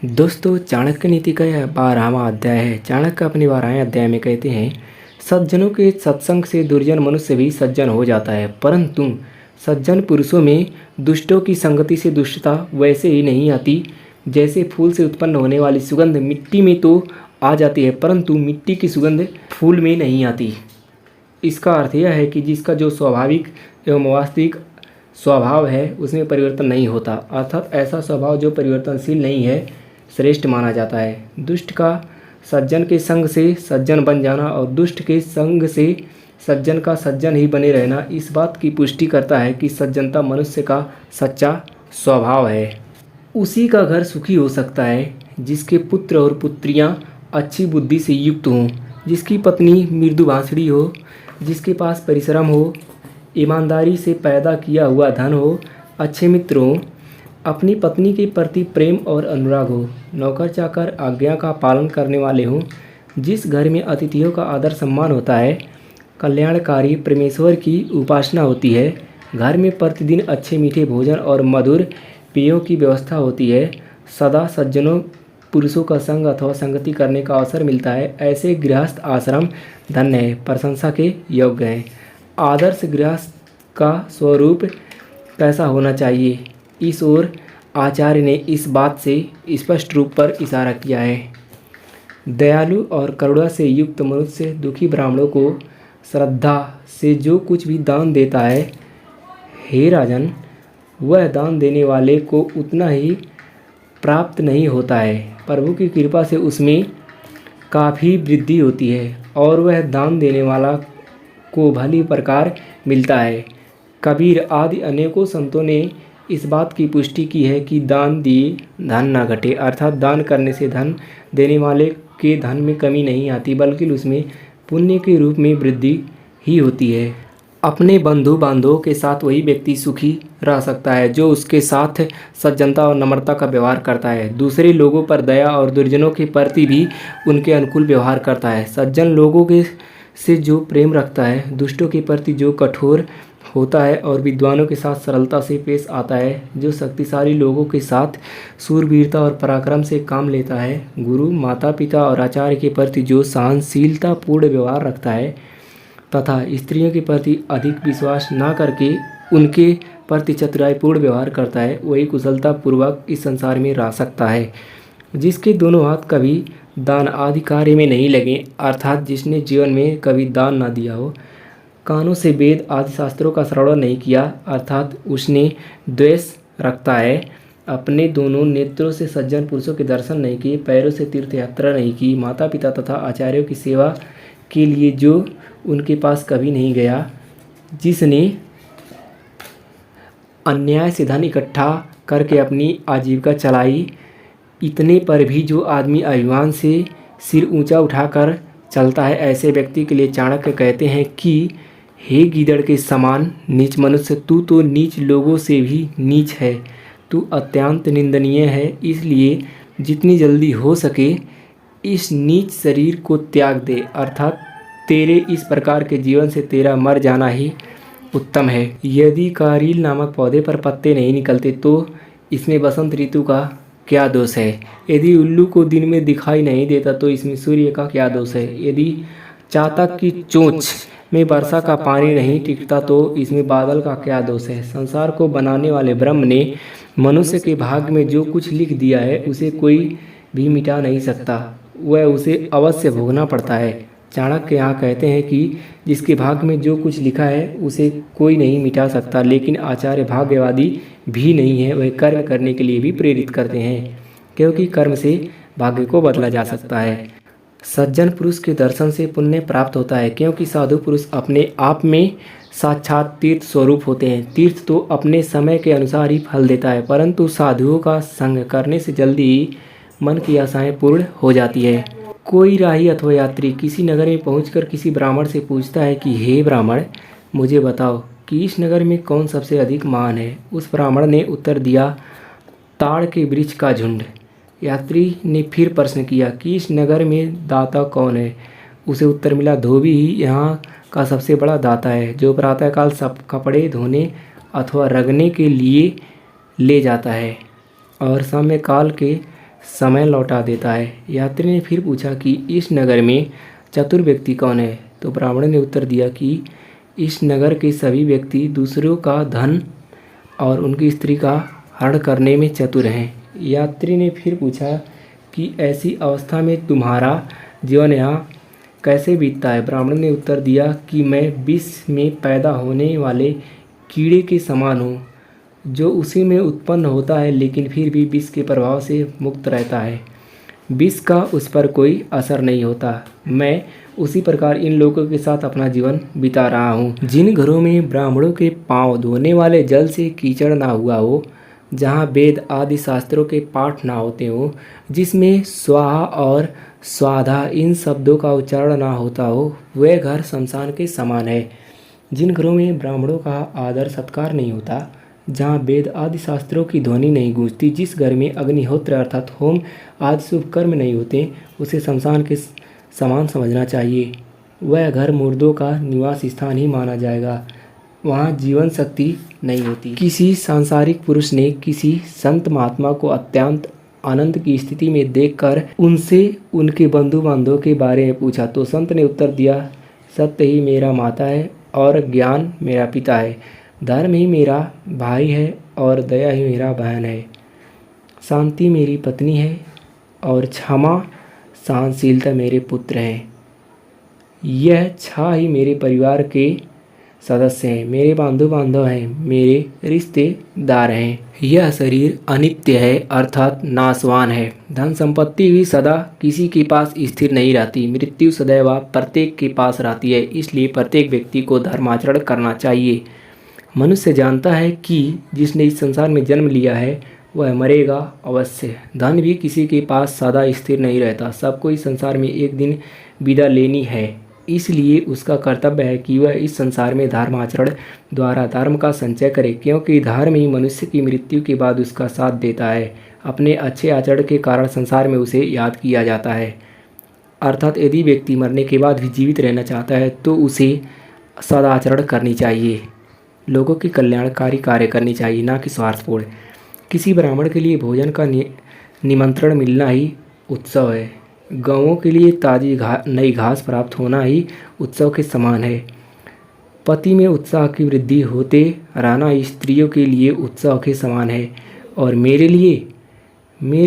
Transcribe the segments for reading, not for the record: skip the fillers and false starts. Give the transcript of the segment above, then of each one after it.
दोस्तों, चाणक्य नीति का यह 12वां अध्याय है। चाणक्य अपने 12वें अध्याय में कहते हैं, सज्जनों के सत्संग से दुर्जन मनुष्य भी सज्जन हो जाता है, परंतु सज्जन पुरुषों में दुष्टों की संगति से दुष्टता वैसे ही नहीं आती जैसे फूल से उत्पन्न होने वाली सुगंध मिट्टी में तो आ जाती है, परंतु मिट्टी की सुगंध फूल में नहीं आती। इसका अर्थ यह है कि जिसका जो स्वाभाविक एवं वास्तविक स्वभाव है उसमें परिवर्तन नहीं होता, अर्थात ऐसा स्वभाव जो परिवर्तनशील नहीं है श्रेष्ठ माना जाता है। दुष्ट का सज्जन के संग से सज्जन बन जाना और दुष्ट के संग से सज्जन का सज्जन ही बने रहना इस बात की पुष्टि करता है कि सज्जनता मनुष्य का सच्चा स्वभाव है। उसी का घर सुखी हो सकता है जिसके पुत्र और पुत्रियां अच्छी बुद्धि से युक्त हों, जिसकी पत्नी मृदु भाषणी हो, जिसके पास परिश्रम हो, ईमानदारी से पैदा किया हुआ धन हो, अच्छे मित्र हों, अपनी पत्नी के प्रति प्रेम और अनुराग हो, नौकर चाकर आज्ञा का पालन करने वाले हों, जिस घर में अतिथियों का आदर सम्मान होता है, कल्याणकारी परमेश्वर की उपासना होती है, घर में प्रतिदिन अच्छे मीठे भोजन और मधुर पेयों की व्यवस्था होती है, सदा सज्जनों पुरुषों का संग अथवा संगति करने का अवसर मिलता है, ऐसे गृहस्थ आश्रम धन्य है, प्रशंसा के योग्य हैं। आदर्श गृहस्थ का स्वरूप कैसा होना चाहिए, इस ओर आचार्य ने इस बात से स्पष्ट रूप पर इशारा किया है। दयालु और करुणा से युक्त मनुष्य दुखी ब्राह्मणों को श्रद्धा से जो कुछ भी दान देता है, हे राजन, वह दान देने वाले को उतना ही प्राप्त नहीं होता है, प्रभु की कृपा से उसमें काफ़ी वृद्धि होती है और वह दान देने वाला को भली प्रकार मिलता है। कबीर आदि अनेकों संतों ने इस बात की पुष्टि की है कि दान दिए धन ना घटे, अर्थात दान करने से धन देने वाले के धन में कमी नहीं आती बल्कि उसमें पुण्य के रूप में वृद्धि ही होती है। अपने बंधु बांधवों के साथ वही व्यक्ति सुखी रह सकता है जो उसके साथ सज्जनता और नम्रता का व्यवहार करता है, दूसरे लोगों पर दया और दुर्जनों के प्रति भी उनके अनुकूल व्यवहार करता है। सज्जन लोगों के से जो प्रेम रखता है, दुष्टों के प्रति जो कठोर होता है और विद्वानों के साथ सरलता से पेश आता है, जो शक्तिशाली लोगों के साथ सूरवीरता और पराक्रम से काम लेता है, गुरु माता पिता और आचार्य के प्रति जो सहनशीलता पूर्ण व्यवहार रखता है तथा स्त्रियों के प्रति अधिक विश्वास न करके उनके प्रति चतुराईपूर्ण व्यवहार करता है, वही कुशलता पूर्वक इस संसार में रह सकता है। जिसके दोनों हाथ कभी दान आदि कार्य में नहीं लगे, अर्थात जिसने जीवन में कभी दान न दिया हो, कानों से वेद आदि शास्त्रों का श्रवण नहीं किया, अर्थात उसने द्वेष रखता है, अपने दोनों नेत्रों से सज्जन पुरुषों के दर्शन नहीं किए, पैरों से तीर्थ यात्रा नहीं की, माता पिता तथा आचार्यों की सेवा के लिए जो उनके पास कभी नहीं गया, जिसने अन्याय से धन इकट्ठा करके अपनी आजीविका चलाई, इतने पर भी जो आदमी अभिमान से सिर ऊंचा उठाकर चलता है, ऐसे व्यक्ति के लिए चाणक्य कहते हैं कि हे गीदड़ के समान नीच मनुष्य, तू तो नीच लोगों से भी नीच है, तू अत्यंत निंदनीय है, इसलिए जितनी जल्दी हो सके इस नीच शरीर को त्याग दे, अर्थात तेरे इस प्रकार के जीवन से तेरा मर जाना ही उत्तम है। यदि कारील नामक पौधे पर पत्ते नहीं निकलते तो इसमें बसंत ऋतु का क्या दोष है? यदि उल्लू को दिन में दिखाई नहीं देता तो इसमें सूर्य का क्या दोष है? यदि चातक की चोंच में वर्षा का पानी नहीं टिकता तो इसमें बादल का क्या दोष है? संसार को बनाने वाले ब्रह्म ने मनुष्य के भाग्य में जो कुछ लिख दिया है उसे कोई भी मिटा नहीं सकता, वह उसे अवश्य भोगना पड़ता है। चाणक्य यहाँ कहते हैं कि जिसके भाग्य में जो कुछ लिखा है उसे कोई नहीं मिटा सकता, लेकिन आचार्य भाग्यवादी भी नहीं है, वह कर्म करने के लिए भी प्रेरित करते हैं, क्योंकि कर्म से भाग्य को बदला जा सकता है। सज्जन पुरुष के दर्शन से पुण्य प्राप्त होता है, क्योंकि साधु पुरुष अपने आप में साक्षात तीर्थ स्वरूप होते हैं। तीर्थ तो अपने समय के अनुसार ही फल देता है, परंतु साधुओं का संग करने से जल्दी ही मन की आशाएं पूर्ण हो जाती है। कोई राही अथवा यात्री किसी नगर में पहुंचकर किसी ब्राह्मण से पूछता है कि हे ब्राह्मण, मुझे बताओ कि इस नगर में कौन सबसे अधिक महान है? उस ब्राह्मण ने उत्तर दिया, ताड़ के वृक्ष का झुंड। यात्री ने फिर प्रश्न किया कि इस नगर में दाता कौन है? उसे उत्तर मिला, धोबी ही यहाँ का सबसे बड़ा दाता है, जो प्रातःकाल सब कपड़े धोने अथवा रगने के लिए ले जाता है और सायंकाल के समय लौटा देता है। यात्री ने फिर पूछा कि इस नगर में चतुर व्यक्ति कौन है? तो ब्राह्मण ने उत्तर दिया कि इस नगर के सभी व्यक्ति दूसरों का धन और उनकी स्त्री का हरण करने में चतुर हैं। यात्री ने फिर पूछा कि ऐसी अवस्था में तुम्हारा जीवन यहाँ कैसे बीतता है? ब्राह्मण ने उत्तर दिया कि मैं विष में पैदा होने वाले कीड़े के समान हूँ, जो उसी में उत्पन्न होता है लेकिन फिर भी विष के प्रभाव से मुक्त रहता है। विष का उस पर कोई असर नहीं होता। मैं उसी प्रकार इन लोगों के साथ अपना जीवन बिता रहा हूँ। जिन घरों में ब्राह्मणों के पांव धोने वाले जल से कीचड़ ना हुआ हो, जहाँ वेद आदि शास्त्रों के पाठ ना होते हो, जिसमें स्वाहा और स्वाधा इन शब्दों का उच्चारण ना होता हो, वह घर शमशान के समान है। जिन घरों में ब्राह्मणों का आदर सत्कार नहीं होता, जहाँ वेद आदि शास्त्रों की ध्वनि नहीं गूंजती, जिस घर में अग्निहोत्र अर्थात होम आदि शुभ कर्म नहीं होते, उसे शमशान के समान समझना चाहिए। वह घर मुर्दों का निवास स्थान ही माना जाएगा। वहाँ जीवन शक्ति नहीं होती। किसी सांसारिक पुरुष ने किसी संत महात्मा को अत्यंत आनंद की स्थिति में देखकर उनसे उनके बंधु बांधवों के बारे में पूछा, तो संत ने उत्तर दिया, सत्य ही मेरा माता है और ज्ञान मेरा पिता है, धर्म ही मेरा भाई है और दया ही मेरा बहन है, शांति मेरी पत्नी है और क्षमा सहनशीलता मेरे पुत्र हैं। यह 6 ही मेरे परिवार के सदस्य हैं, मेरे बंधु बांधव हैं, मेरे रिश्तेदार हैं। यह शरीर अनित्य है अर्थात नाशवान है। धन संपत्ति भी सदा किसी के पास स्थिर नहीं रहती। मृत्यु सदैव प्रत्येक के पास रहती है। इसलिए प्रत्येक व्यक्ति को धर्माचरण करना चाहिए। मनुष्य जानता है कि जिसने इस संसार में जन्म लिया है वह मरेगा अवश्य। धन भी किसी के पास सदा स्थिर नहीं रहता। सबको इस संसार में एक दिन विदा लेनी है। इसलिए उसका कर्तव्य है कि वह इस संसार में धर्माचरण द्वारा धर्म का संचय करे, क्योंकि धर्म ही मनुष्य की मृत्यु के बाद उसका साथ देता है। अपने अच्छे आचरण के कारण संसार में उसे याद किया जाता है। अर्थात यदि व्यक्ति मरने के बाद भी जीवित रहना चाहता है तो उसे सदाचरण करनी चाहिए, लोगों की कल्याणकारी कार्य करनी चाहिए, ना कि स्वार्थपूर्ण। किसी ब्राह्मण के लिए भोजन का निमंत्रण मिलना ही उत्सव है। गौओं के लिए ताज़ी नई घास प्राप्त होना ही उत्सव के समान है। पति में उत्साह की वृद्धि होते रहना स्त्रियों के लिए उत्सव के समान है। और मेरे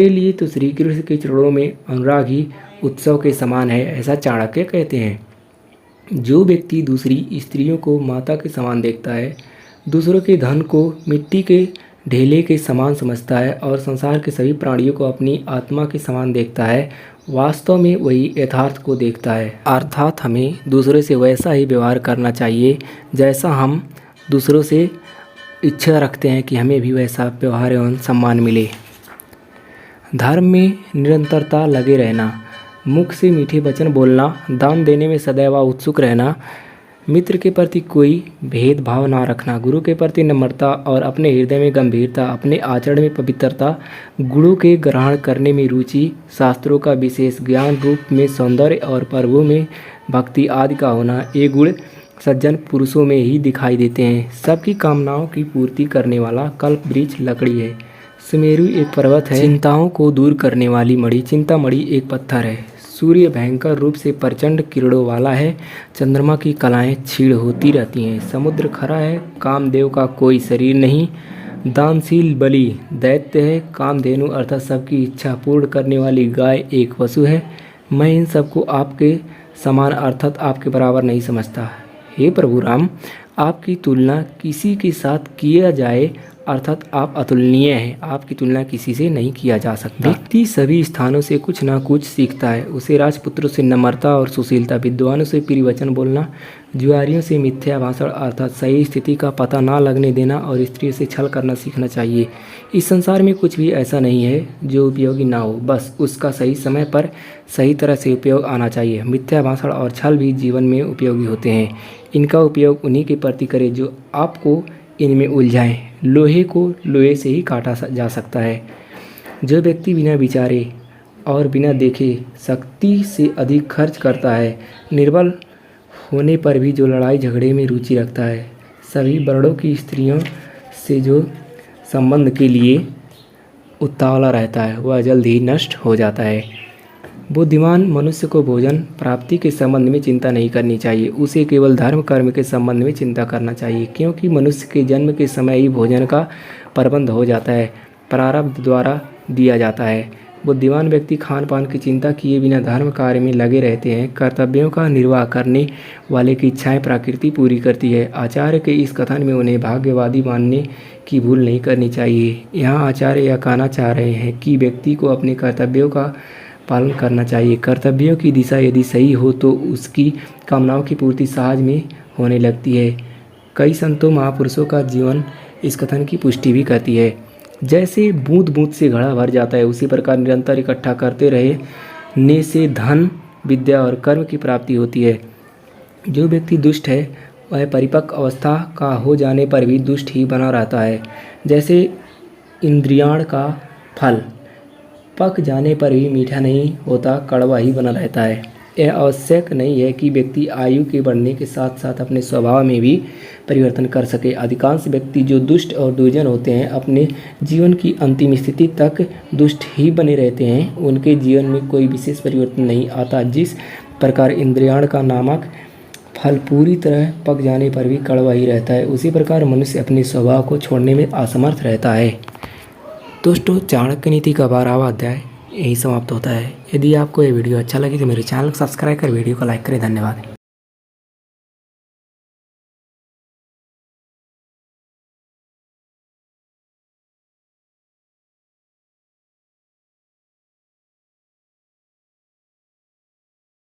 लिए तो श्री कृष्ण के चरणों में अनुराग ही उत्सव के समान है, ऐसा चाणक्य कहते हैं। जो व्यक्ति दूसरी स्त्रियों को माता के समान देखता है, दूसरों के धन को मिट्टी के ढेले के समान समझता है और संसार के सभी प्राणियों को अपनी आत्मा के समान देखता है, वास्तव में वही यथार्थ को देखता है। अर्थात हमें दूसरों से वैसा ही व्यवहार करना चाहिए जैसा हम दूसरों से इच्छा रखते हैं कि हमें भी वैसा व्यवहार एवं सम्मान मिले। धर्म में निरंतरता लगे रहना, मुख से मीठे वचन बोलना, दान देने में सदैव उत्सुक रहना, मित्र के प्रति कोई भेदभाव ना रखना, गुरु के प्रति नम्रता और अपने हृदय में गंभीरता, अपने आचरण में पवित्रता, गुरु के ग्रहण करने में रुचि, शास्त्रों का विशेष ज्ञान, रूप में सौंदर्य और प्रभु में भक्ति आदि का होना, ये गुण सज्जन पुरुषों में ही दिखाई देते हैं। सबकी कामनाओं की पूर्ति करने वाला कल्प वृक्ष लकड़ी है, सुमेरु एक पर्वत है, चिंताओं को दूर करने वाली मणि चिंतामणि एक पत्थर है, सूर्य भयंकर रूप से प्रचंड किरणों वाला है, चंद्रमा की कलाएं क्षीण होती रहती हैं, समुद्र खरा है, कामदेव का कोई शरीर नहीं, दानशील बलि दैत्य है, कामधेनु अर्थात सबकी इच्छा पूर्ण करने वाली गाय एक पशु है। मैं इन सबको आपके समान अर्थात आपके बराबर नहीं समझता। हे प्रभु राम, आपकी तुलना किसी के साथ किया जाए अर्थात आप अतुलनीय हैं, आपकी तुलना किसी से नहीं किया जा सकता। व्यक्ति सभी स्थानों से कुछ ना कुछ सीखता है। उसे राजपुत्रों से नम्रता और सुशीलता, विद्वानों से प्रिय वचन बोलना, जुआरियों से मिथ्या भाषण अर्थात सही स्थिति का पता ना लगने देना और स्त्रियों से छल करना सीखना चाहिए। इस संसार में कुछ भी ऐसा नहीं है जो उपयोगी ना हो, बस उसका सही समय पर सही तरह से उपयोग आना चाहिए। मिथ्या भाषण और छल भी जीवन में उपयोगी होते हैं। इनका उपयोग उन्हीं के प्रति करें जो आपको इनमें उलझाएं। लोहे को लोहे से ही काटा जा सकता है। जो व्यक्ति बिना विचारे और बिना देखे शक्ति से अधिक खर्च करता है, निर्बल होने पर भी जो लड़ाई झगड़े में रुचि रखता है, सभी वर्णों की स्त्रियों से जो संबंध के लिए उतावला रहता है, वह जल्द ही नष्ट हो जाता है। बुद्धिमान मनुष्य को भोजन प्राप्ति के संबंध में चिंता नहीं करनी चाहिए, उसे केवल धर्म कर्म के संबंध में चिंता करना चाहिए, क्योंकि मनुष्य के जन्म के समय ही भोजन का प्रबंध हो जाता है, प्रारब्ध द्वारा दिया जाता है। बुद्धिमान व्यक्ति खान पान की चिंता किए बिना धर्म कार्य में लगे रहते हैं। कर्तव्यों का निर्वाह करने वाले की इच्छाएं प्रकृति पूरी करती है। आचार्य के इस कथन में उन्हें भाग्यवादी मानने की भूल नहीं करनी चाहिए। यहाँ आचार्य यह कहना चाह रहे हैं कि व्यक्ति को अपने कर्तव्यों का पालन करना चाहिए। कर्तव्यों की दिशा यदि सही हो तो उसकी कामनाओं की पूर्ति सहज में होने लगती है। कई संतों महापुरुषों का जीवन इस कथन की पुष्टि भी करती है। जैसे बूंद बूंद से घड़ा भर जाता है, उसी प्रकार निरंतर इकट्ठा करते रहने से धन, विद्या और कर्म की प्राप्ति होती है। जो व्यक्ति दुष्ट है वह परिपक्व अवस्था का हो जाने पर भी दुष्ट ही बना रहता है। जैसे इंद्रियाण का फल पक जाने पर भी मीठा नहीं होता, कड़वा ही बना रहता है। यह आवश्यक नहीं है कि व्यक्ति आयु के बढ़ने के साथ साथ अपने स्वभाव में भी परिवर्तन कर सके। अधिकांश व्यक्ति जो दुष्ट और दुर्जन होते हैं अपने जीवन की अंतिम स्थिति तक दुष्ट ही बने रहते हैं, उनके जीवन में कोई विशेष परिवर्तन नहीं आता। जिस प्रकार इंद्रियाण का नामक फल पूरी तरह पक जाने पर भी कड़वा ही रहता है, उसी प्रकार मनुष्य अपने स्वभाव को छोड़ने में असमर्थ रहता है। दोस्तों, चाणक्य नीति का 12वां अध्याय यही समाप्त होता है। यदि आपको ये वीडियो अच्छा लगे तो मेरे चैनल को सब्सक्राइब कर वीडियो को लाइक करें। धन्यवाद।